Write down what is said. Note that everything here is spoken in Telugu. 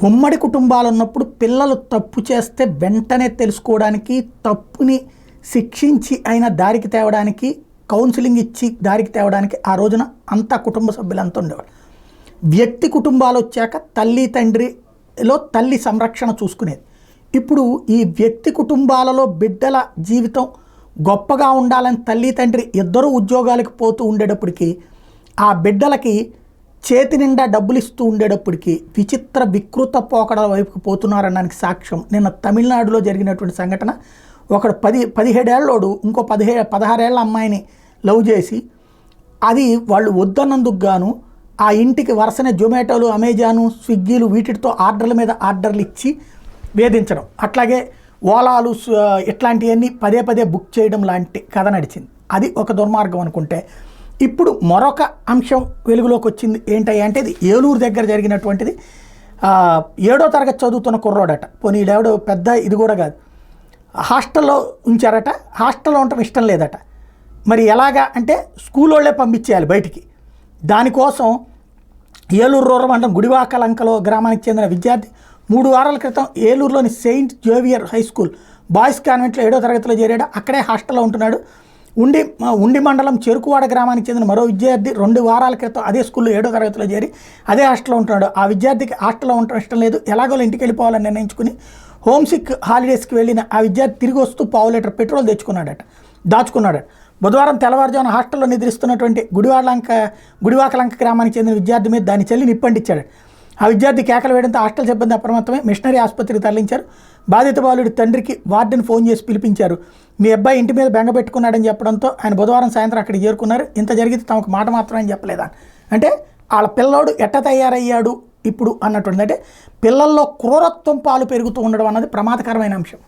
ఉమ్మడి కుటుంబాలు ఉన్నప్పుడు పిల్లలు తప్పు చేస్తే వెంటనే తెలుసుకోవడానికి, తప్పుని శిక్షించి అయినా దారికి తేవడానికి, కౌన్సిలింగ్ ఇచ్చి దారికి తేవడానికి ఆ రోజున అంతా కుటుంబ సభ్యులంతా ఉండేవాళ్ళు. వ్యక్తి కుటుంబాలు వచ్చాక తల్లి తండ్రిలో తల్లి సంరక్షణ చూసుకునేది. ఇప్పుడు ఈ వ్యక్తి కుటుంబాలలో బిడ్డల జీవితం గొప్పగా ఉండాలని తల్లి తండ్రి ఇద్దరు ఉద్యోగాలకు పోతూ ఉండేటప్పటికీ, ఆ బిడ్డలకి చేతి నిండా డబ్బులు ఇస్తూ ఉండేటప్పటికీ విచిత్ర వికృత పోకడల వైపుకు పోతున్నారనడానికి సాక్ష్యం నిన్న తమిళనాడులో జరిగినటువంటి సంఘటన. ఒకడు 17 ఏళ్ళోడు ఇంకో 16 ఏళ్ళ అమ్మాయిని లవ్ చేసి, అది వాళ్ళు వద్దన్నందుకు గాను ఆ ఇంటికి వరుసనే జొమాటోలు, అమెజాను, స్విగ్గీలు వీటితో ఆర్డర్ల మీద ఆర్డర్లు ఇచ్చి వేధించడం, అట్లాగే ఓలాలు ఇట్లాంటివన్నీ పదే బుక్ చేయడం లాంటి కథ నడిచింది. అది ఒక దుర్మార్గం అనుకుంటే, ఇప్పుడు మరొక అంశం వెలుగులోకి వచ్చింది. ఏంటంటే అంటే ఇది ఏలూరు దగ్గర జరిగినటువంటిది. 7వ తరగతి చదువుతున్న కుర్రోడట, పోనీ ఈడెవడో పెద్ద ఇది కూడా కాదు, హాస్టల్లో ఉంచారట. హాస్టల్లో ఉండటం ఇష్టం లేదట. మరి ఎలాగా అంటే స్కూల్ వాళ్ళే పంపించేయాలి బయటికి. దానికోసం ఏలూరు రూరల్ మండలం గుడివాకలంకలో గ్రామానికి చెందిన విద్యార్థి 3 వారాల క్రితం ఏలూరులోని saint Xavier high school boys కాన్వెంట్లో 7వ తరగతిలో చేరాడు. అక్కడే హాస్టల్లో ఉంటున్నాడు. ఉండి మండలం చెరుకువాడ గ్రామానికి చెందిన మరో విద్యార్థి 2 వారాల క్రితం అదే స్కూల్లో 7వ తరగతిలో చేరి అదే హాస్టల్లో ఉంటున్నాడు. ఆ విద్యార్థికి హాస్టల్లో ఉండటం ఇష్టం లేదు. ఎలాగో ఇంటికి వెళ్ళిపోవాలని నిర్ణయించుకుని హోమ్సిక్ హాలిడేస్కి వెళ్ళిన ఆ విద్యార్థి తిరిగి వస్తూ 1/2 లీటర్ పెట్రోల్ దాచుకున్నాడట. బుధవారం తెల్లవారుజామున హాస్టల్లో నిద్రిస్తున్నటువంటి గుడివాకలంక గ్రామానికి చెందిన విద్యార్థి మీద దాని చెల్లి నిప్పంటించాడు. ఆ విద్యార్థి కేకలు వేయడంతో హాస్టల్ సిబ్బంది అప్రమత్తమై మిషనరీ ఆసుపత్రికి తరలించారు. బాధిత బాలుడి తండ్రికి వార్డెన్ ఫోన్ చేసి పిలిపించారు. మీ అబ్బాయి ఇంటి మీద బెంగ పెట్టుకున్నాడని చెప్పడంతో ఆయన బుధవారం సాయంత్రం అక్కడికి చేరుకున్నారు. ఇంత జరిగితే తమకు మాట మాత్రమే చెప్పలేదా అంటే, వాళ్ళ పిల్లోడు ఎట్ట తయారయ్యాడు ఇప్పుడు అన్నటువంటి, అంటే పిల్లల్లో క్రూరత్వం పాలు పెరుగుతూ ఉండడం అన్నది ప్రమాదకరమైన అంశం.